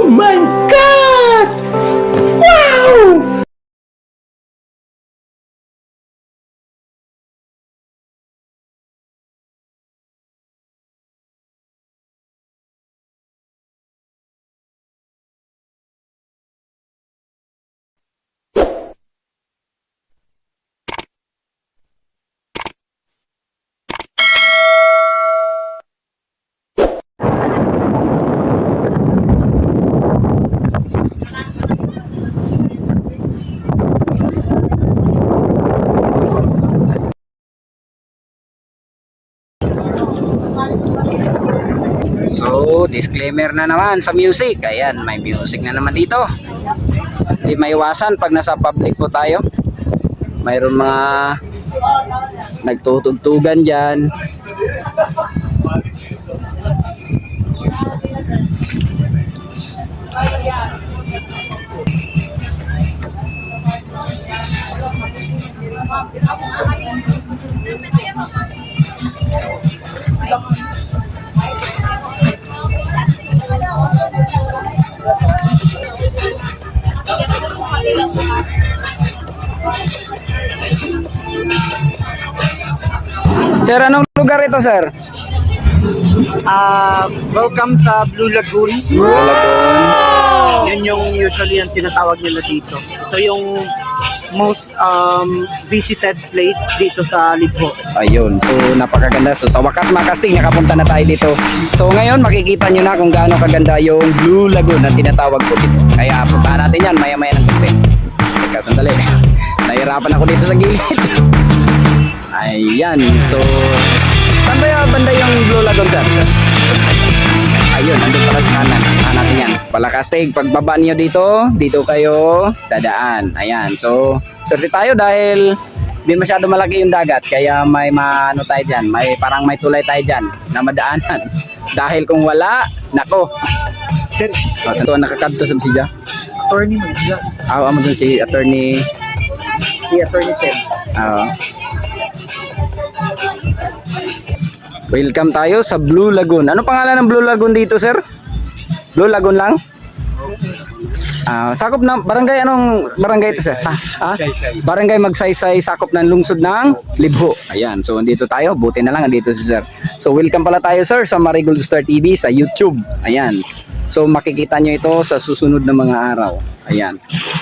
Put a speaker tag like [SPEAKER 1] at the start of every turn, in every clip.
[SPEAKER 1] Oh my God! Wow!
[SPEAKER 2] So, disclaimer na naman sa music. Ayan, may music na naman dito. Hindi maiwasan pag nasa public po tayo. Mayroon mga nagtutugtugan dyan. Sir, anong lugar ito, sir?
[SPEAKER 3] Welcome sa Blue Lagoon.
[SPEAKER 2] Blue Lagoon.
[SPEAKER 3] Yun yung usually ang tinatawag nila dito. So yung most visited place dito sa Libho.
[SPEAKER 2] Ayun, so napakaganda. So sa wakas mga kastig, nakapunta na tayo dito. So ngayon makikita nyo na kung gaano kaganda yung Blue Lagoon na tinatawag ko dito. Kaya puntahan natin yan maya-maya ng konti. Teka, sandali. Nahirapan ako dito sa gilid. Ayan, so saan ba yung banda yung Blue Lagoon, sir? Ayun, nandun pala sa kanan. Natin yan. Palakastig, pagbaba niyo dito, dito kayo dadaan. Ayan, so sorry tayo dahil di masyado malaki yung dagat. Kaya may ano tayo dyan, parang may tulay tayo dyan na madaanan. Dahil kung wala, nako.
[SPEAKER 3] Sir,
[SPEAKER 2] Saan to nakakadto sa siya?
[SPEAKER 3] attorney mo.
[SPEAKER 2] Amo dun si attorney.
[SPEAKER 3] Si attorney Seb.
[SPEAKER 2] Welcome tayo sa Blue Lagoon. Ano pangalan ng Blue Lagoon dito, sir? Blue Lagoon lang? Sakop ng barangay, anong barangay ito, sir? Barangay Magsaysay, sakop ng lungsod ng Libho. Ayan, so andito tayo. Buti na lang andito si sir. So welcome pala tayo, sir, sa Marigold Star TV sa YouTube. Ayan. So makikita nyo ito sa susunod na mga araw. Ayan.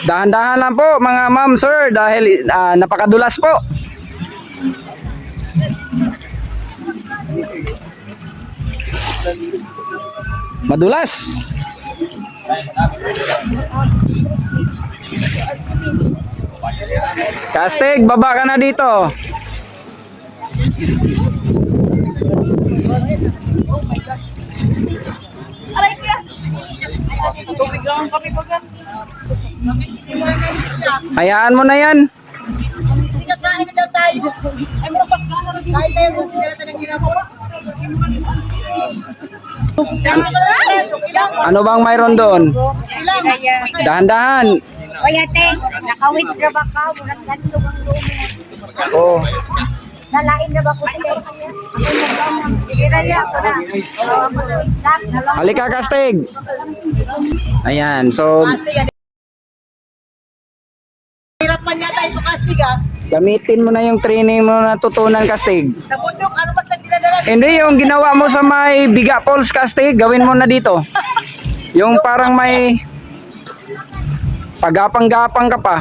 [SPEAKER 2] Dahan-dahan lang po mga ma'am, sir, dahil napakadulas po. Madulas. Kastig, baba ka na dito. Hayaan mo na yan.
[SPEAKER 4] Kain na daw tayo. Ay, marapas ka na rin. Kain tayo. Sinalata ng ginagawa.
[SPEAKER 2] Ano bang mayroon doon? Dahan-dahan.
[SPEAKER 4] O yate, nakawits na ba ka? Walang ganito ang lumi.
[SPEAKER 2] Oh.
[SPEAKER 4] Nalain na ba ko sila? Ginaya ko na.
[SPEAKER 2] Halika, Kastig. Ayan, so
[SPEAKER 4] Hirapan niya tayo sa kastig ah.
[SPEAKER 2] gamitin mo na yung training mo na tutunan, Kastig.
[SPEAKER 4] Sa bundok, ano mas nagdinadala?
[SPEAKER 2] Hindi, yung ginawa mo sa may Biga Falls, Kastig, gawin mo na dito. Yung parang may pagapang-gapang ka pa.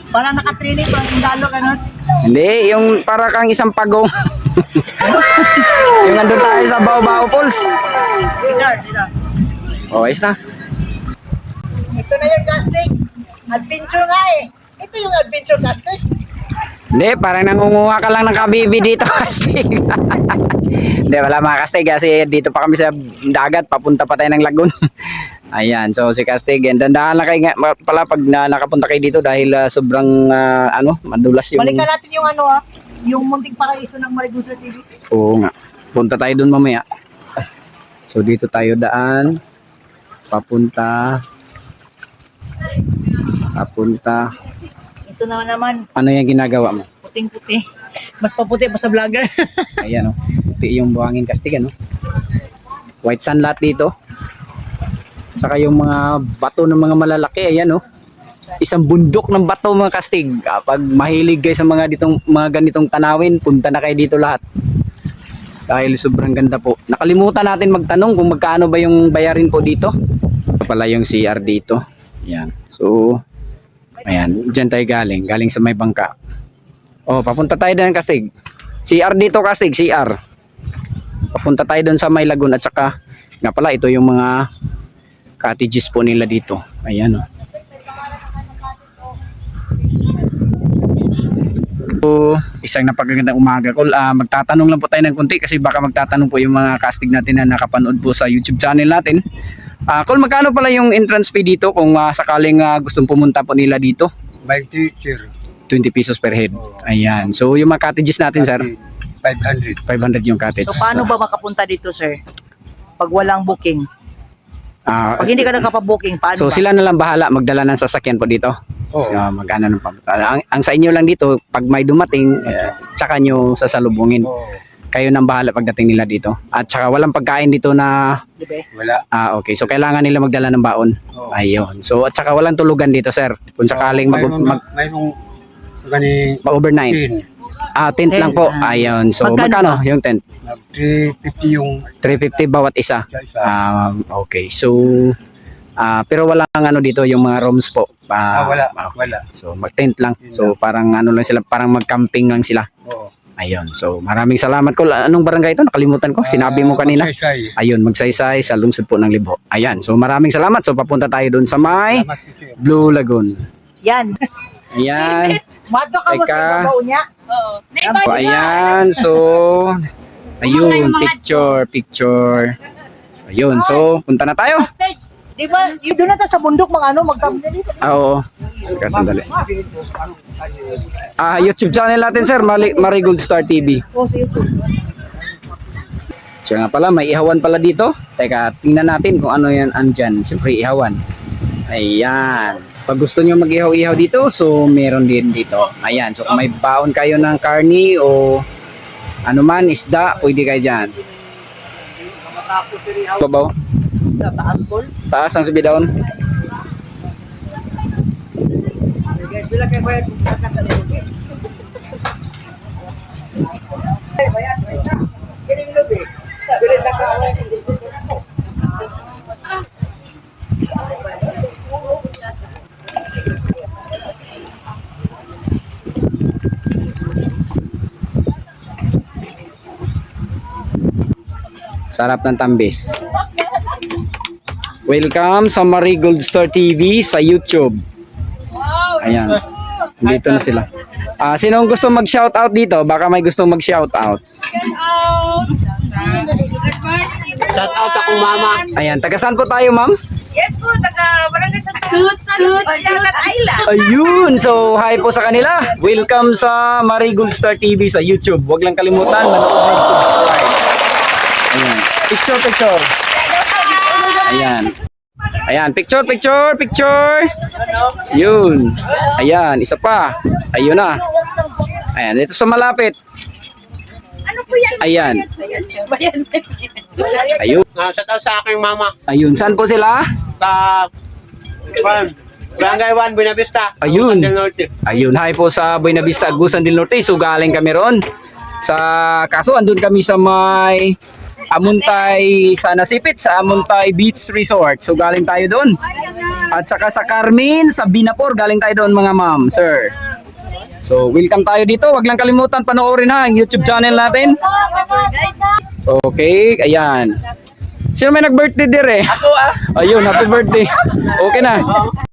[SPEAKER 4] Parang nakatraining, parang sundalo ganun.
[SPEAKER 2] Hindi, yung para kang isang pagong. Yung nandun tayo sa Bao-Bao Falls.
[SPEAKER 4] Sir, sir.
[SPEAKER 2] Oh, ayos na.
[SPEAKER 4] Ito na yung casting. Adventure nga eh. Ito yung adventure casting.
[SPEAKER 2] Hindi, parang nangunguha ka lang ng kabibi dito, Kastig. Hindi, wala mga Kastig kasi dito pa kami sa dagat, papunta pa tayo ng lagoon. Ayan, so si Kastig, dandahan lang kayo pala pag nakapunta kayo dito dahil sobrang madulas yung...
[SPEAKER 4] Balikan natin yung ano ah, yung munting paraiso ng Marigold TV.
[SPEAKER 2] Oo nga, punta tayo dun mamaya. So dito tayo daan, papunta.
[SPEAKER 4] Ito naman,
[SPEAKER 2] Ano yung ginagawa mo?
[SPEAKER 4] puting-puti. Mas paputi pa sa vlogger.
[SPEAKER 2] Ayan o, puti yung buhangin, Kastig, ano? White sun lahat dito. Saka yung mga bato ng mga malalaki, ayan oh. Isang bundok ng bato mga kastig. Kapag mahilig kayo sa mga ganitong tanawin, punta na kayo dito lahat. Dahil sobrang ganda po. Nakalimutan natin magtanong kung magkano ba yung bayarin po dito. Ito pala yung CR dito. Ayan. So, ayan. Diyan tayo galing. Galing sa may bangka. Oh, papunta tayo doon kastig. CR dito kastig, CR. Papunta tayo doon sa may lagoon at saka nga pala ito yung mga cottages po nila dito. Ayan oh. So, isang napakagandang umaga. Kung magtatanong lang po tayo ng konti kasi baka magtatanong po yung mga castig natin na nakapanood po sa YouTube channel natin. Kung magkano pala yung entrance fee dito kung sakaling gustong pumunta po nila dito?
[SPEAKER 5] By teacher,
[SPEAKER 2] 20 pesos per head. Ayan. So, yung mga cottages natin, sir,
[SPEAKER 5] 500.
[SPEAKER 2] 500 yung cottage.
[SPEAKER 4] So paano ba makapunta dito, sir? Pag walang booking. Pag hindi ka nakapabooking, paano
[SPEAKER 2] So
[SPEAKER 4] ba?
[SPEAKER 2] sila na lang bahala magdala ng sasakyan po dito.
[SPEAKER 5] Oo.
[SPEAKER 2] So, mag-ano ng ang sa inyo lang dito, pag may dumating, tsaka nyo sasalubungin.
[SPEAKER 5] Oo.
[SPEAKER 2] Kayo nang bahala pagdating nila dito. At tsaka walang pagkain dito na
[SPEAKER 4] Diba?
[SPEAKER 5] Wala.
[SPEAKER 2] okay. So kailangan nila magdala ng baon.
[SPEAKER 5] Oo.
[SPEAKER 2] Ayun. So at tsaka walang tulugan dito, sir. Kung sakaling
[SPEAKER 5] mayroong gani
[SPEAKER 2] overnight.
[SPEAKER 5] pin.
[SPEAKER 2] Tent lang po. Ayun. So
[SPEAKER 4] Magkano
[SPEAKER 2] magkano yung tent?
[SPEAKER 5] 350 yung
[SPEAKER 2] 350 bawat isa.
[SPEAKER 5] isa.
[SPEAKER 2] Okay. So pero walang ano dito yung mga rooms po.
[SPEAKER 5] Wala.
[SPEAKER 2] Okay.
[SPEAKER 5] Wala.
[SPEAKER 2] So mag-tent lang. So parang ano lang sila, parang mag-camping lang sila.
[SPEAKER 5] Oo.
[SPEAKER 2] Ayun. So maraming salamat ko. Anong barangay ito? Nakalimutan ko. Sinabi mo kanina.
[SPEAKER 5] Magsaysay.
[SPEAKER 2] Ayun, Magsaysay sa lungsod po ng Libo. Ayan. So maraming salamat. So papunta tayo doon sa may
[SPEAKER 5] Salamat, teacher.
[SPEAKER 2] Blue Lagoon.
[SPEAKER 4] Yan.
[SPEAKER 2] Ayan.
[SPEAKER 4] Mato ka mo
[SPEAKER 2] Teka.
[SPEAKER 4] sa babaw niya.
[SPEAKER 2] So, ayan. So ayun, picture. Ayun. So punta na tayo.
[SPEAKER 4] Stay. Di ba, yung doon na tayo sa bundok, mga ano, magkampi.
[SPEAKER 2] Oo. Teka, sandali. YouTube channel natin, sir. Marigold Star TV.
[SPEAKER 4] O, sa YouTube.
[SPEAKER 2] So nga pala, may ihawan pala dito. Teka, tingnan natin kung ano yan andyan. Siyempre, ihawan. Ayan. Pag gusto nyo mag-ihaw-ihaw dito, so meron din dito. Ayan. So kung may baon kayo ng karni o ano man, isda, pwede kayo dyan. Babaw.
[SPEAKER 4] Taas, Paul.
[SPEAKER 2] Taas ang subidon.
[SPEAKER 4] Sila kayo bayad kung saan ka nilog. Kining lubi. Bili sa kaaway.
[SPEAKER 2] Sarap ng tambis. Welcome sa Marigold Star TV sa YouTube. Ayan. Dito na sila. Sino gusto mag-shoutout dito? Baka may gustong mag-shoutout.
[SPEAKER 3] Shout out sa kong mama.
[SPEAKER 2] Ayan. Taga saan po tayo, ma'am?
[SPEAKER 6] Yes po, taga Barangay Santa Cruz, Dagat Island.
[SPEAKER 2] Ayun. So, hi po sa kanila. Welcome sa Marigold Star TV sa YouTube. Huwag lang kalimutan, manood and subscribe. Ayan. Picture. Ayan. Ayan, picture. Yun. Ayan, isa pa. Ayun na. Ayan, dito sa malapit.
[SPEAKER 6] Ano po yan?
[SPEAKER 2] Ayan. Ayun.
[SPEAKER 3] Shout out sa aking mama.
[SPEAKER 2] Ayun, saan po sila?
[SPEAKER 3] Sa Barangay 1, Buenavista.
[SPEAKER 2] Ayun.
[SPEAKER 3] Del Norte.
[SPEAKER 2] Ayun, hi po sa Buenavista, Agusan del Norte. So, galing kami ron. Kaso, andun kami sa may Amuntay, sa Nasipit, sa Amuntay Beach Resort. So, galing tayo doon. At saka sa Carmen, sa Binapor, galing tayo doon mga ma'am, sir. So, welcome tayo dito. Huwag lang kalimutan panoorin ha, ang YouTube channel natin. Okay, ayan. Sino may nag-birthday dire? Ako Ayun, happy birthday. Okay na.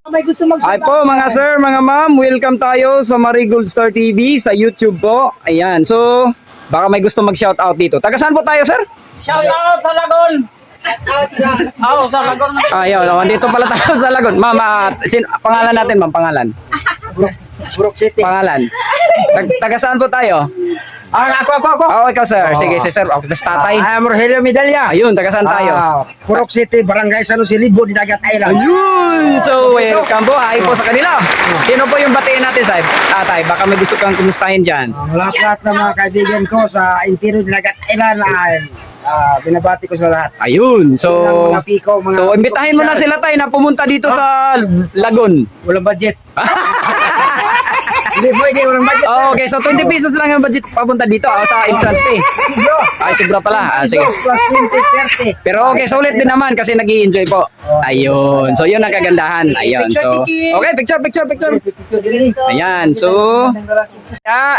[SPEAKER 4] May gusto mag
[SPEAKER 2] Hi po mga sir, mga ma'am. Welcome tayo sa Marigold Star TV sa YouTube po. Ayan, so baka may gusto mag-shoutout dito. Taga saan po tayo, sir?
[SPEAKER 3] Shout out sa Lagon. Sa Lagon.
[SPEAKER 2] Ayun, dito pala tayo sa Lagon. Ma'am, pangalan natin, ma'am, pangalan.
[SPEAKER 4] Burok City.
[SPEAKER 2] Pangalan. Taga saan po tayo?
[SPEAKER 5] Ako.
[SPEAKER 2] Oo, ikaw sir. Sige, si sir. Okay, tas tatay.
[SPEAKER 5] am Rogelio Medalla.
[SPEAKER 2] Ayun, taga saan tayo?
[SPEAKER 5] Purok City, Barangay San Jose, Libo, Dinagat Island.
[SPEAKER 2] Ayun! So, welcome po. Hi po sa kanila. Sino po yung batiin natin, Sir? Tatay, baka may gusto kang kumustahin dyan.
[SPEAKER 5] Lahat ng mga kaibigan ko sa Interior Dinagat Island ay binabati ko sa lahat.
[SPEAKER 2] Ayun. So,
[SPEAKER 5] Mga piko, mga
[SPEAKER 2] so imbitahin mo na sila tayo na pumunta dito sa Lagun.
[SPEAKER 5] Walang budget. Hindi pwede, walang budget.
[SPEAKER 2] Oh, okay, so 20 pesos lang yung budget papunta dito sa entrance fee. Ay, sobra pala. Sige.
[SPEAKER 5] Plus 20, 30.
[SPEAKER 2] Pero okay, sulit din naman kasi nag-i-enjoy po. Ayun. So, yun ang kagandahan. Ayun. So, okay, picture. Ayan. So,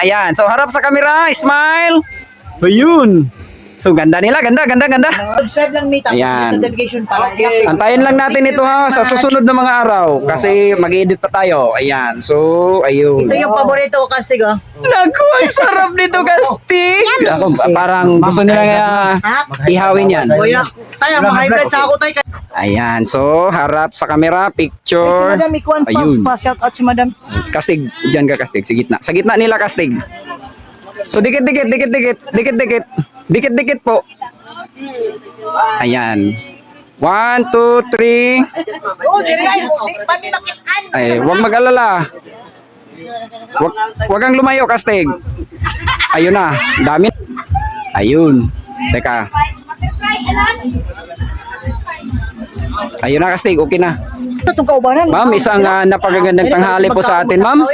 [SPEAKER 2] ayan. So, harap sa camera. Smile. Ayun. So, ganda nila. Ganda.
[SPEAKER 4] Subscribe lang Mita.
[SPEAKER 2] Ayan.
[SPEAKER 4] Notification para.
[SPEAKER 2] Antayin lang natin ito ha sa susunod na mga araw kasi mag-edit pa tayo. Ayan. So, ayun.
[SPEAKER 4] Ito yung paborito ko kasi go.
[SPEAKER 2] Naku, ang sarap nito, Kastig. Ako, parang gusto nila ihawin yan.
[SPEAKER 4] Kuya, tayo mo high blood sa ako tayo.
[SPEAKER 2] Ayan. So, harap sa camera.
[SPEAKER 4] Si
[SPEAKER 2] Picture.
[SPEAKER 4] Madam Ikuan
[SPEAKER 2] Ayun.
[SPEAKER 4] pa. Shout out si Madam.
[SPEAKER 2] Kastig. Diyan ka, Kastig. Sa gitna. Sa gitna nila, Kastig. So, dikit-dikit po. Ayan. 1, 2, 3.
[SPEAKER 4] Oh, diri ay pami makitaan.
[SPEAKER 2] Ay, huwag mag-alala. Huwag kang lumayo, Kastig. Ayun na. Dami. Ayun. Teka. Ayun na, Kastig. Okay na.
[SPEAKER 4] Itong kaubanan.
[SPEAKER 2] Ma'am, isang napakagandang tanghali po sa atin, ma'am.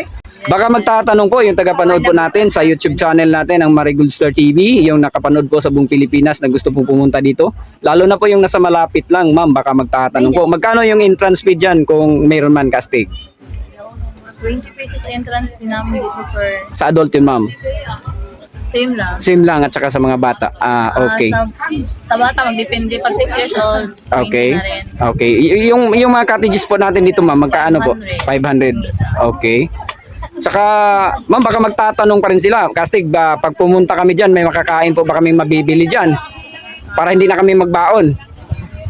[SPEAKER 2] Baka magtatanong po yung tagapanood po natin sa YouTube channel natin, ang Marigold Star TV, yung nakapanood po sa buong Pilipinas na gusto pong pumunta dito. Lalo na po yung nasa malapit lang, ma'am, baka magtatanong po. Magkano yung entrance fee dyan kung mayroon man, Kastig?
[SPEAKER 6] 20 pesos entrance din namin dito, sir.
[SPEAKER 2] Sa adult yun, ma'am.
[SPEAKER 6] Same lang.
[SPEAKER 2] Same lang at saka sa mga bata. Okay.
[SPEAKER 6] Sa bata, magdepende. Pag 6 years old, 20
[SPEAKER 2] Okay.
[SPEAKER 6] na rin.
[SPEAKER 2] Okay. Yung mga cottages po natin dito, ma'am, magkaano po? 500. Okay. Saka, ma'am, baka magtatanong pa rin sila. Kasi pag pumunta kami dyan, may makakain po ba kami mabibili dyan? Para hindi na kami magbaon.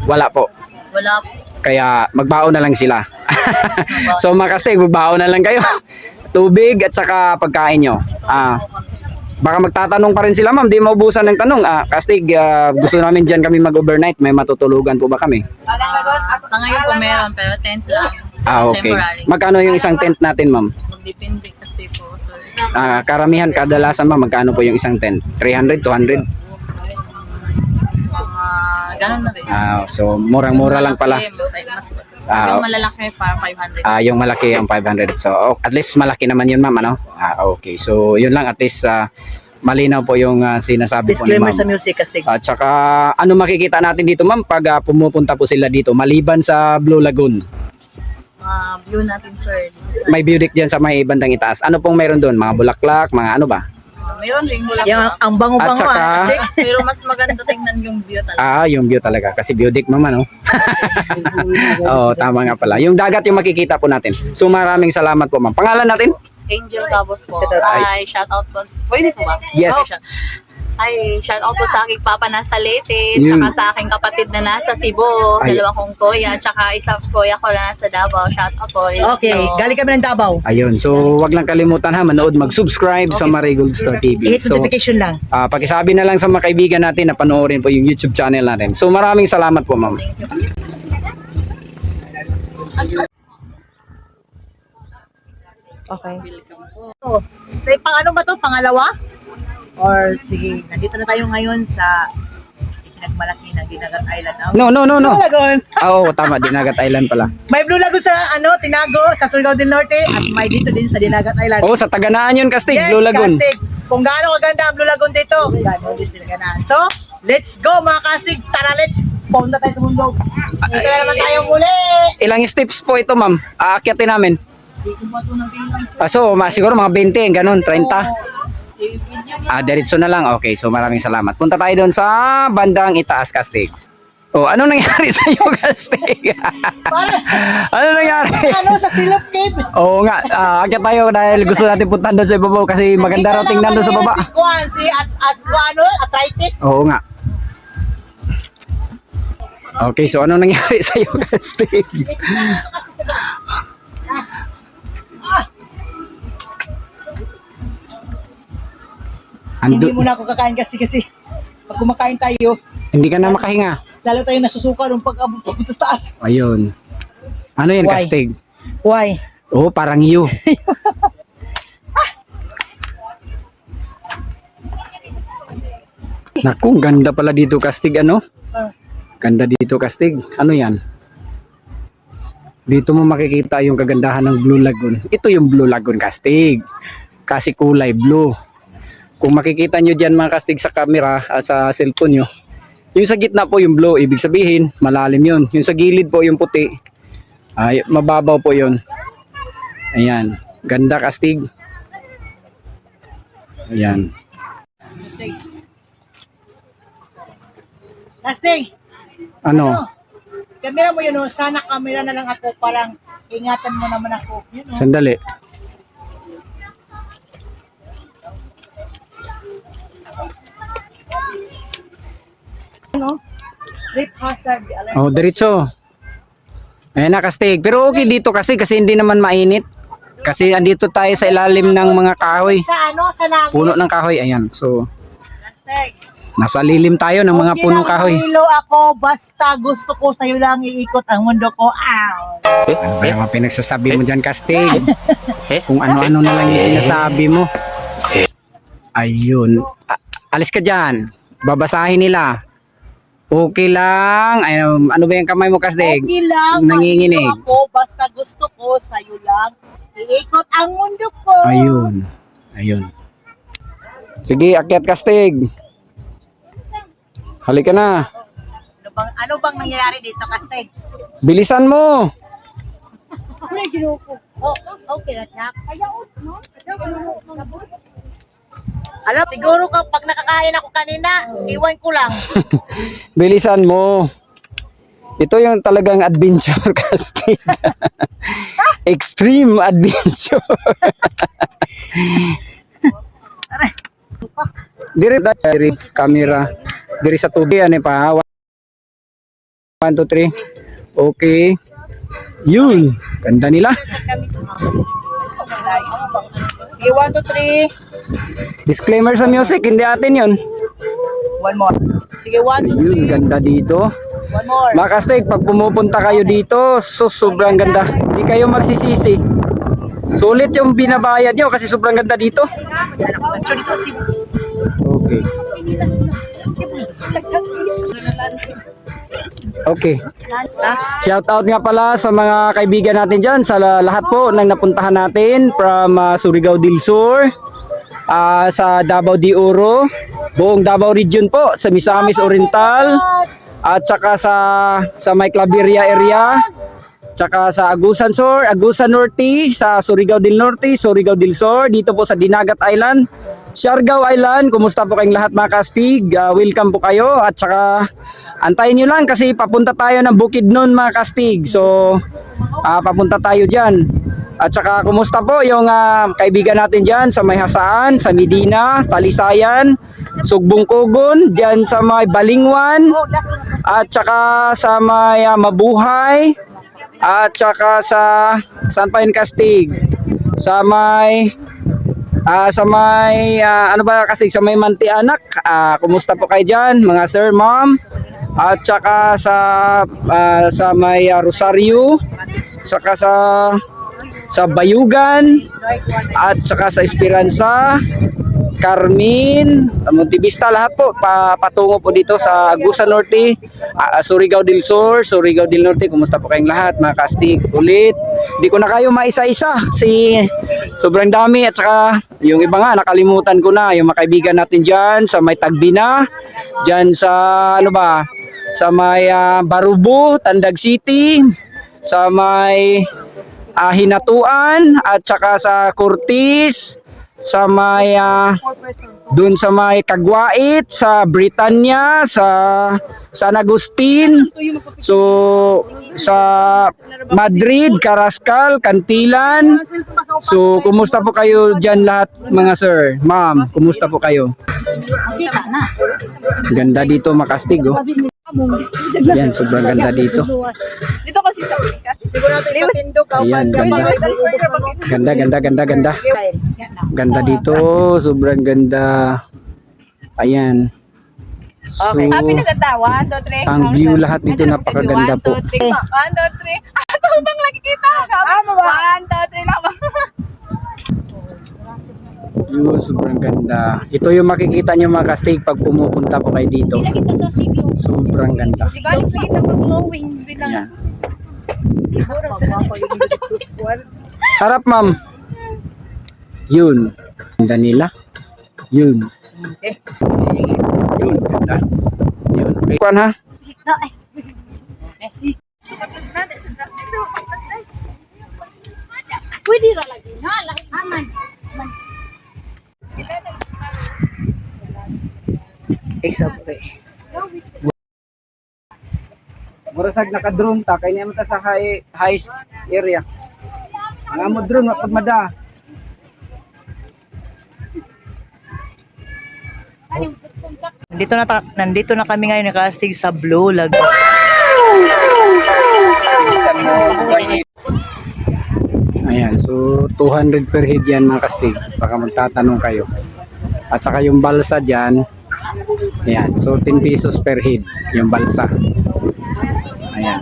[SPEAKER 2] Wala po.
[SPEAKER 6] Wala po.
[SPEAKER 2] Kaya magbaon na lang sila. So mga kastig, magbaon na lang kayo. Tubig at saka pagkain nyo. Baka magtatanong pa rin sila, ma'am. Di maubusan ng tanong. Kastig, gusto namin dyan kami mag-overnight. May matutulugan po ba kami?
[SPEAKER 6] Sa ngayon po meron, pero tent lang.
[SPEAKER 2] Okay.
[SPEAKER 6] Temporary.
[SPEAKER 2] Magkano yung isang tent natin, ma'am?
[SPEAKER 6] Magdepende kasi po, sir.
[SPEAKER 2] Karamihan, kadalasan, ma'am, magkano po yung isang tent? 300, 200?
[SPEAKER 6] Mga ganun na rin.
[SPEAKER 2] So, murang-mura lang pala.
[SPEAKER 6] Yung malalaki pa, 500.
[SPEAKER 2] Yung malaki ang 500. So, at least malaki naman yun, ma'am, ano? Okay. So, yun lang. At least, malinaw po yung sinasabi po ni
[SPEAKER 4] Disclaimer
[SPEAKER 2] ma'am.
[SPEAKER 4] sa music kasi.
[SPEAKER 2] At saka, ano makikita natin dito, ma'am, pag pumupunta po sila dito, maliban sa Blue Lagoon?
[SPEAKER 6] View natin, sir.
[SPEAKER 2] May view deck dyan sa may bandang itaas. Ano pong mayroon doon? Mga bulaklak, mga ano ba?
[SPEAKER 6] Mayroon din wala
[SPEAKER 4] Yung ang bango-bango
[SPEAKER 2] At saka-
[SPEAKER 6] Pero mas maganda tingnan yung view talaga.
[SPEAKER 2] Yung view talaga. Kasi view deck, ma'am, ano? Oo, tama nga pala. Yung dagat yung makikita po natin. So, maraming salamat po, ma'am. Pangalan natin?
[SPEAKER 6] Angel Cabos po.
[SPEAKER 4] Shout out.
[SPEAKER 6] Hi, shout out po. Pwede po ba?
[SPEAKER 2] Yes.
[SPEAKER 6] Hi, shout out po sa aking papa nasa Leyte,
[SPEAKER 2] Yun.
[SPEAKER 6] tsaka sa aking kapatid na nasa Cebu,
[SPEAKER 2] Ay.
[SPEAKER 6] dalawa kong kuya, tsaka isang kuya ko na nasa Davao. Shout out po.
[SPEAKER 4] Okay, galing kami ng Davao.
[SPEAKER 2] Ayun. So, wag lang kalimutan ha, manood, mag-subscribe sa Marigold Star TV.
[SPEAKER 4] Hit
[SPEAKER 2] So,
[SPEAKER 4] notification lang.
[SPEAKER 2] pakisabi na lang sa mga kaibigan natin na panoorin po yung YouTube channel natin. So, maraming salamat po, ma'am.
[SPEAKER 4] Okay. So, pang ano ba to? Pangalawa? Or sige, nandito na tayo ngayon sa pinagmalaki na Dinagat Island.
[SPEAKER 2] No.
[SPEAKER 4] Blue Lagoon.
[SPEAKER 2] Oo, tama. Dinagat Island pala.
[SPEAKER 4] May Blue Lagoon sa Tinago, sa Surigao del Norte, at may dito din sa Dinagat Island.
[SPEAKER 2] Oo, sa Taganaan yun, Kastig. Blue Lagoon.
[SPEAKER 4] Kastig. Kung gaano kaganda ang Blue Lagoon dito, gaano din sila ganaan. So, let's go mga Kastig. Tara, let's punta tayo sa mundo. Dito na naman tayo muli.
[SPEAKER 2] Ilang steps po ito, ma'am? Aakyatin namin. So, siguro mga 20, ganun, 30. Diretso na lang. Okay, so maraming salamat. Punta tayo doon sa bandang itaas, Kastig. Oh, ano nangyari sa iyo, Kastig? Ano nangyari?
[SPEAKER 4] Sa Silop Cave.
[SPEAKER 2] Oo nga, akyat tayo dahil gusto natin puntahan doon sa ibabaw kasi maganda raw tingnan doon sa baba.
[SPEAKER 4] Si Juan, si Arthritis.
[SPEAKER 2] Oo nga. Okay, so ano nangyari sa iyo, Kastig?
[SPEAKER 4] Hindi
[SPEAKER 2] Ando,
[SPEAKER 4] muna ako kakain kasi pag kumakain tayo,
[SPEAKER 2] hindi ka na makahinga.
[SPEAKER 4] lalo tayo nasusuka nung pag-abot papunta sa taas.
[SPEAKER 2] Ayun. Ano yan,
[SPEAKER 4] Why?
[SPEAKER 2] kastig?
[SPEAKER 4] Why?
[SPEAKER 2] Oo, parang you. Naku, ganda pala dito, kastig, ano?
[SPEAKER 4] Ah.
[SPEAKER 2] Ganda dito, kastig. Ano yan? Dito mo makikita yung kagandahan ng Blue Lagoon. Ito yung Blue Lagoon, kastig. Kasi kulay blue. Kung makikita nyo dyan mga kastig sa camera, sa cellphone nyo, yung sa gitna po yung blue, ibig sabihin, malalim yun. Yung sa gilid po yung puti, ay, mababaw po yun. Ayan. Ganda, kastig. Ayan.
[SPEAKER 4] Kastig,
[SPEAKER 2] Ano?
[SPEAKER 4] kamera mo yun, oh. Sana kamera na lang ako, parang ingatan mo naman ako. Yun, oh.
[SPEAKER 2] Sandali.
[SPEAKER 4] Ano? Trip hazard. Alam
[SPEAKER 2] Oh, diretso. Ayan na, kastig. Pero okay dito kasi hindi naman mainit. Kasi andito tayo sa ilalim ng mga kahoy.
[SPEAKER 4] sa ano? Sa langit.
[SPEAKER 2] Puno ng kahoy. Ayan. So,
[SPEAKER 4] Kastig.
[SPEAKER 2] nasa lilim tayo ng mga
[SPEAKER 4] Okay
[SPEAKER 2] punong
[SPEAKER 4] lang,
[SPEAKER 2] kahoy.
[SPEAKER 4] mahilo ako, basta gusto ko sa'yo lang iikot ang mundo ko. Ow!
[SPEAKER 2] Ano ba yung mga pinagsasabi mo dyan, kastig? Kung ano-ano na lang yung sinasabi mo. Ayun. Alis ka dyan. Babasahin nila. Okay lang. Ano ba yung kamay mo, kastig?
[SPEAKER 4] Okay lang,
[SPEAKER 2] Nanginginig.
[SPEAKER 4] mahilo ako, basta gusto ko sa'yo lang iikot ang mundo ko.
[SPEAKER 2] Ayun. Ayun. Sige, akyat, kastig. Halika na.
[SPEAKER 4] Ano bang nangyayari dito, Kastig?
[SPEAKER 2] Bilisan mo.
[SPEAKER 4] Alam, siguro pag nakakain ako kanina, iwan ko lang.
[SPEAKER 2] Bilisan mo. Ito yung talagang adventure, kastig. Extreme adventure. Diri camera. Diri sa tubig ani pa. 1 2 3. Okay. Yun. Ganda nila.
[SPEAKER 4] Okay, 1, 2, 3.
[SPEAKER 2] Disclaimer sa music, hindi atin yun.
[SPEAKER 4] One more. Sige, 1, 2,
[SPEAKER 2] Yun,
[SPEAKER 4] 3.
[SPEAKER 2] ganda dito.
[SPEAKER 4] One more.
[SPEAKER 2] Mga kastig, pag pumupunta kayo dito, sobrang ganda. Hindi kayo magsisisi. Sulit yung binabayad nyo kasi sobrang ganda dito. Okay. Okay. Shout out nga pala sa mga kaibigan natin dyan, sa lahat po ng napuntahan natin from Surigao del Sur, sa Davao de Oro, buong Davao region po, sa Misamis Oriental, at saka sa may Claveria area, tsaka sa Agusan Sur, Agusan Norte, sa Surigao del Norte, Surigao del Sur, dito po sa Dinagat Island, Siargao Island. Kumusta po kayong lahat mga kastig? Welcome po kayo, at saka antayin nyo lang kasi papunta tayo ng Bukidnon mga kastig. So papunta tayo dyan. At saka kumusta po yung kaibigan natin dyan sa may Hasaan, sa Medina, Talisayan, Sugbong Kogon, dyan sa may Balingwan, at saka sa may Mabuhay, at saka sa saan pa yung kastig? Sa may ano ba kasi sa may Mantianak. Kumusta po kayo dyan mga sir, ma'am? At saka sa may Rosario, saka sa Bayugan, at saka sa Esperanza, Carmen, Montevista, lahat po patungo po dito sa Agusan Norte, Surigao del Sur, Surigao del Norte. Kumusta po kayong lahat mga kastig? Ulit, di ko na kayo maisa-isa sobrang dami, at saka yung iba nga nakalimutan ko na, yung mga kaibigan natin dyan sa may Tagbina, dyan sa sa may Barubo, Tandag City, sa may Hinatuan, at saka sa Cortis, sa may dun sa may Kagwait, sa Britannia, sa San Agustin, so sa Madrid, Carrascal, Cantilan. So kumusta po kayo dyan lahat mga sir, ma'am? Kumusta po kayo? Ganda dito makastig, oh. Yan, sobrang ganda dito.
[SPEAKER 6] Dito kasi sa
[SPEAKER 4] Siguro natin patindog.
[SPEAKER 2] Ayan, ganda. Ganda dito, sobrang ganda. Ayan. So,
[SPEAKER 6] Okay. Happy na sa ta. 1, 2, 3.
[SPEAKER 2] ang view lahat dito napakaganda po.
[SPEAKER 6] 1, 2, 3. 1, 2, 3. Ito bang lagi kita? Ano ba? 1, 2, 3 na ba?
[SPEAKER 2] Yun, sobrang ganda. Ito yung makikita nyo mga kastig pag pumupunta po kayo dito. Sobrang ganda.
[SPEAKER 6] Galing sa kita pag glowing.
[SPEAKER 2] Ayan. Harap ma'am. Yun. Ganda nila. Yun. Yun, ganda. Yun. Okay. Kuan ha?
[SPEAKER 6] Messi. Pwede ra lagi. Na, lagi naman.
[SPEAKER 2] Exactly. Murasag naka-drone ta kay naman ta sa high area. Ang amo drone wa pagmada.
[SPEAKER 4] Nandito na kami ngayon nakastig sa Blue Lagoon.
[SPEAKER 2] Ayan, so 200 per head yan mga kastig. Baka magtatanong kayo. At saka yung balsa dyan, ayan, so 10 pesos per head yung balsa. Ayan.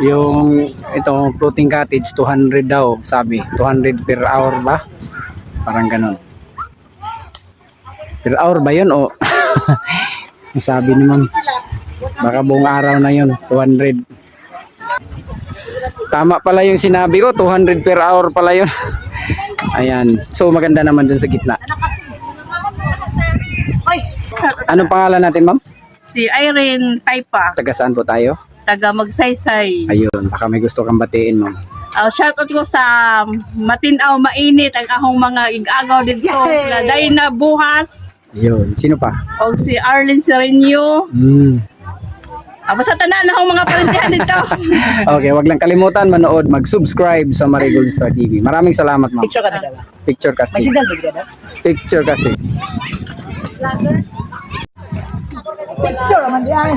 [SPEAKER 2] Yung ito floating cottage 200 daw sabi, 200 per hour ba? Parang ganun. Per hour ba yun o? Sabi ni ma'am. Baka buong araw na yun, 200. Tama pala yung sinabi ko, 200 per hour pala yun. Ayan. So maganda naman dun sa gitna. Anong pangalan natin ma'am?
[SPEAKER 6] Si Irene Taipa,
[SPEAKER 2] Taga saan po tayo?
[SPEAKER 6] taga Magsaysay.
[SPEAKER 2] Ayun, baka may gusto kang batiin ma'am.
[SPEAKER 6] Shout out ko sa matinaw, mainit ang ahong mga igagaw dito. Laday na buhas.
[SPEAKER 2] Ayun, sino pa?
[SPEAKER 6] O si Arlene Serenio. Basta tanan na akong mga parintihan dito.
[SPEAKER 2] Okay, wag lang kalimutan manood, mag-subscribe sa Marigold Star TV. Maraming salamat ma'am.
[SPEAKER 4] Picture ka na dala.
[SPEAKER 2] Picture
[SPEAKER 4] May
[SPEAKER 2] casting.
[SPEAKER 4] signal ba dala?
[SPEAKER 2] Picture casting.
[SPEAKER 4] Picture man diyan.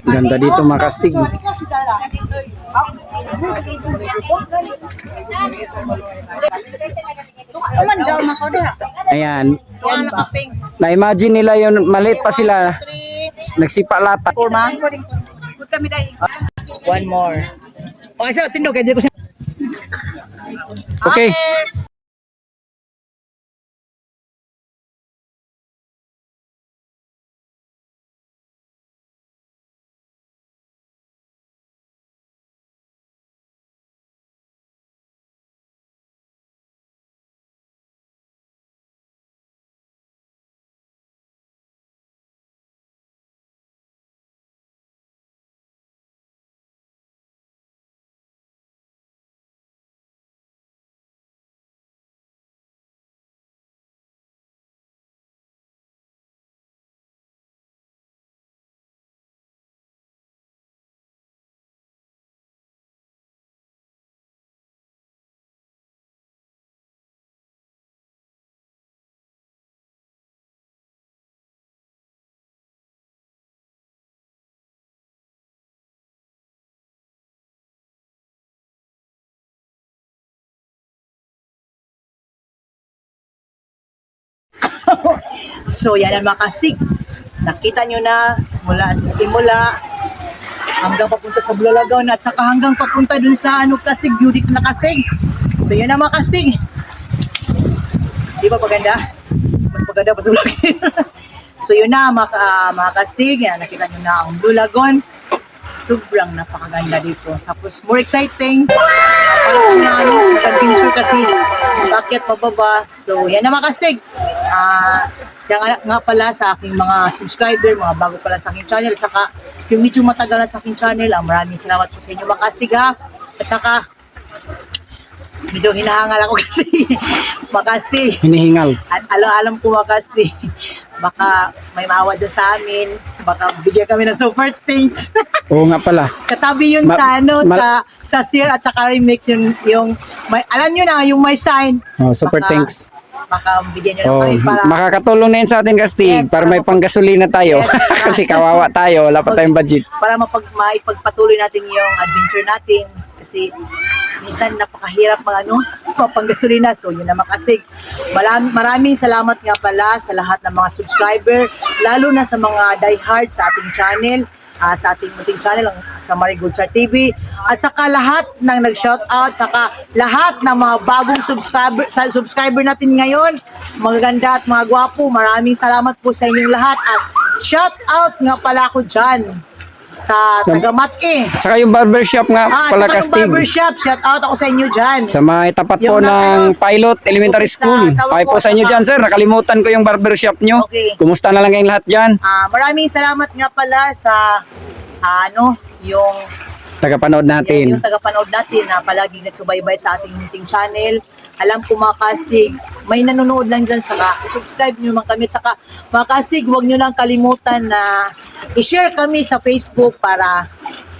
[SPEAKER 2] Ganda dito mga casting. Ayan. Na-imagine nila yun, maliit pa sila. Nagsipa lata.
[SPEAKER 4] One more. Okay, so tindog kay ko.
[SPEAKER 2] Okay.
[SPEAKER 4] So yan ang mga casting. Nakita nyo na mula sa simula hanggang papunta sa Blue Lagoon at saka hanggang papunta dun sa casting, beauty na casting. So yan ang mga casting. Di ba maganda? Mas maganda pa sa vlog. So yun na mga casting. Yan, nakita nyo na ang Blue Lagoon. Sobrang napakaganda dito. Tapos more exciting. Parang nag-adventure kasi bakit pababa. So yan na mga casting. Siya nga pala sa aking mga subscriber, mga bago pala sa aking channel, at saka yung medyo matagal na sa aking channel, maraming salamat po sa inyo mga kastig ha. At saka medyo hinahangal ako kasi mga kastig.
[SPEAKER 2] Hinihingal.
[SPEAKER 4] At alam ko mga kastig, baka may maawa doon sa amin, baka bigyan kami ng super thanks.
[SPEAKER 2] Oo nga pala.
[SPEAKER 4] Katabi yun sa share at saka remix yung may, alam nyo na yung may sign.
[SPEAKER 2] Oh, super thanks.
[SPEAKER 4] Baka bigyan nyo
[SPEAKER 2] Oh,
[SPEAKER 4] na kami para
[SPEAKER 2] makakatulong na yun sa atin kastig
[SPEAKER 4] Yes,
[SPEAKER 2] para may panggasolina tayo.
[SPEAKER 4] Yes.
[SPEAKER 2] Kasi kawawa tayo, wala pa tayong budget.
[SPEAKER 4] para maipagpatuloy natin yung adventure natin kasi minsan napakahirap panggasolina. So yun na mga kastig. Maraming salamat nga pala sa lahat ng mga subscriber, lalo na sa mga diehard sa ating channel, sa ating munting channel, sa Marigold Star TV, at saka lahat ng nag-shoutout, saka lahat ng mga bagong subscriber natin ngayon, mga ganda at mga gwapo, maraming salamat po sa inyong lahat. At shoutout nga pala ako dyan sa taga-Mat-E.
[SPEAKER 2] Saka yung barbershop nga pala,
[SPEAKER 4] Saka yung
[SPEAKER 2] Kastig.
[SPEAKER 4] barbershop, shoutout ako sa inyo dyan.
[SPEAKER 2] Sa may tapat po
[SPEAKER 4] Yung
[SPEAKER 2] ng Pilot Elementary
[SPEAKER 4] sa
[SPEAKER 2] School.
[SPEAKER 4] asawa
[SPEAKER 2] Pakay
[SPEAKER 4] ko,
[SPEAKER 2] po sa inyo
[SPEAKER 4] saka-
[SPEAKER 2] dyan, sir. Nakalimutan ko yung barbershop nyo.
[SPEAKER 4] Okay.
[SPEAKER 2] Kumusta na lang kayong lahat dyan?
[SPEAKER 4] Maraming salamat nga pala sa yung
[SPEAKER 2] Tagapanood natin.
[SPEAKER 4] yung tagapanood natin na palaging nagsubaybay sa ating meeting channel. Alam ko mga kastig, may nanonood lang dyan, saka subscribe nyo man kami. Saka mga kastig, huwag nyo lang kalimutan na i-share kami sa Facebook para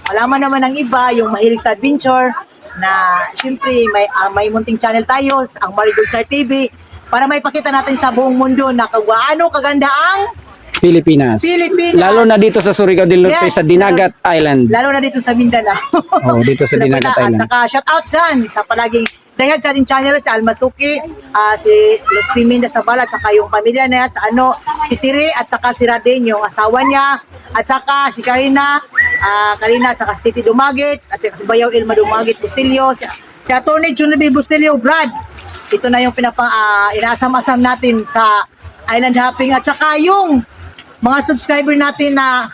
[SPEAKER 4] malaman naman ng iba yung mahilig sa adventure na syempre may munting channel tayo, ang Marigold Star TV, para may pakita natin sa buong mundo na gaano kaganda ang
[SPEAKER 2] Pilipinas.
[SPEAKER 4] Pilipinas.
[SPEAKER 2] Lalo na dito sa Surigao del Norte,
[SPEAKER 4] Yes.
[SPEAKER 2] sa Dinagat Island.
[SPEAKER 4] lalo na dito sa Mindanao.
[SPEAKER 2] Oh, dito sa Dinagat
[SPEAKER 4] At
[SPEAKER 2] Island.
[SPEAKER 4] saka shout out dyan sa palaging dahil sa ating channel, si Almasuki, si Los Piminda sa Balat, saka yung pamilya niya, si Tiri, at saka si Raden, yung asawa niya, at saka si Karina, at saka si Titi Dumagit, at saka si Bayaw Ilma Dumagit Bustilio, si Atty. Junior B. Bustilio, Brad. Ito na yung inaasam-asam natin sa island hopping, at saka yung mga subscriber natin na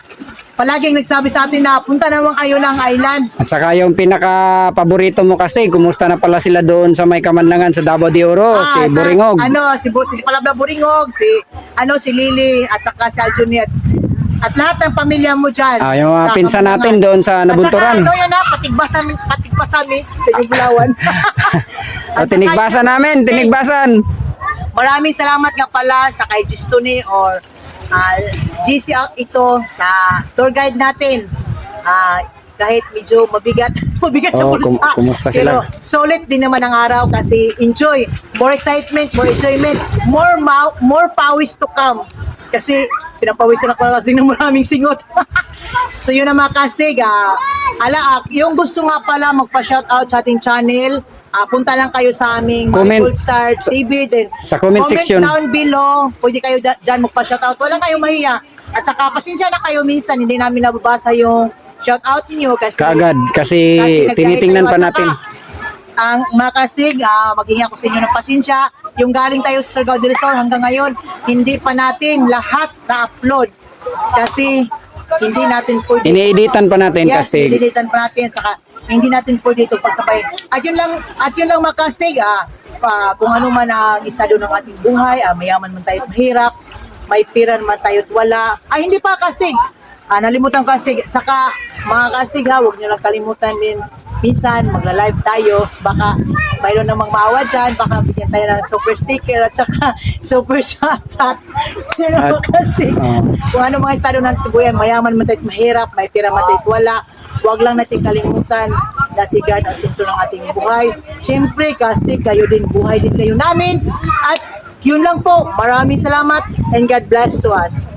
[SPEAKER 4] palaging nagsabi sa atin na punta naman kayo ng island.
[SPEAKER 2] At saka yung pinaka-paborito mo, Kastig, kumusta na pala sila doon sa may Kamanlangan sa Davao de Oro, si Boringog.
[SPEAKER 4] Si Palabla Boringog, si Lily, at saka si Aljuni, at lahat ng pamilya mo dyan.
[SPEAKER 2] Yung mga
[SPEAKER 4] sa
[SPEAKER 2] pinsan
[SPEAKER 4] Kamanlangan.
[SPEAKER 2] natin doon sa Nabunturan.
[SPEAKER 4] At saka yan patigbasan sa inyong Bulawan.
[SPEAKER 2] O, tinigbasan namin, tinigbasan.
[SPEAKER 4] Maraming salamat nga pala sa kay Gistoni or GC ito sa tour guide natin. Kahit medyo mabigat sa
[SPEAKER 2] Oh,
[SPEAKER 4] bulsa.
[SPEAKER 2] kumusta
[SPEAKER 4] Pero
[SPEAKER 2] sila?
[SPEAKER 4] solid din naman ang araw kasi enjoy. More excitement, more enjoyment, more pawis to come. Kasi pinapawisan ako kasi ng maraming singot. So yun ang mga kastig. Yung gusto nga pala magpa-shoutout sa ating channel, punta lang kayo sa aming
[SPEAKER 2] Comment.
[SPEAKER 4] Marigold Star TV. Then,
[SPEAKER 2] Sa comment section.
[SPEAKER 4] down below. Pwede kayo dyan magpa-shoutout. Wala kayong mahiya. At saka pasensya na kayo minsan. Hindi namin nababasa yung shoutout niyo kasi
[SPEAKER 2] Kaagad, kasi
[SPEAKER 4] nagkahit
[SPEAKER 2] tinitingnan
[SPEAKER 4] kayo.
[SPEAKER 2] pa
[SPEAKER 4] At
[SPEAKER 2] natin.
[SPEAKER 4] saka, ang mga kastig, maghingi ako sa inyo ng pasensya. Yung galing tayo sa Surigao del Sur hanggang ngayon, hindi pa natin lahat na-upload. Kasi hindi natin pwede.
[SPEAKER 2] Inieditan pa natin,
[SPEAKER 4] Yes,
[SPEAKER 2] Kastig.
[SPEAKER 4] dilitan pa natin, saka hindi natin pwede ito pagsabayin. At yun lang mga kastig, kung ano man ang estado ng ating buhay, mayaman man tayo mahirap, may pira man tayo wala. Hindi pa kastig. Nalimutan kastig. Saka mga kastig huwag nyo lang kalimutan din. Minsan, magla-live tayo. Baka mayroon namang maawa dyan. Baka bigyan tayo ng super sticker at saka super chat. Pero kastig. Kung ano mga estado ng tubuyan, mayaman man tayo mahirap, may pira man tayo wala. Huwag lang natin kalimutan na si God ang sentro ng ating buhay. Siyempre, kastig, kayo din, buhay din kayo namin. At yun lang po. Maraming salamat and God bless to us.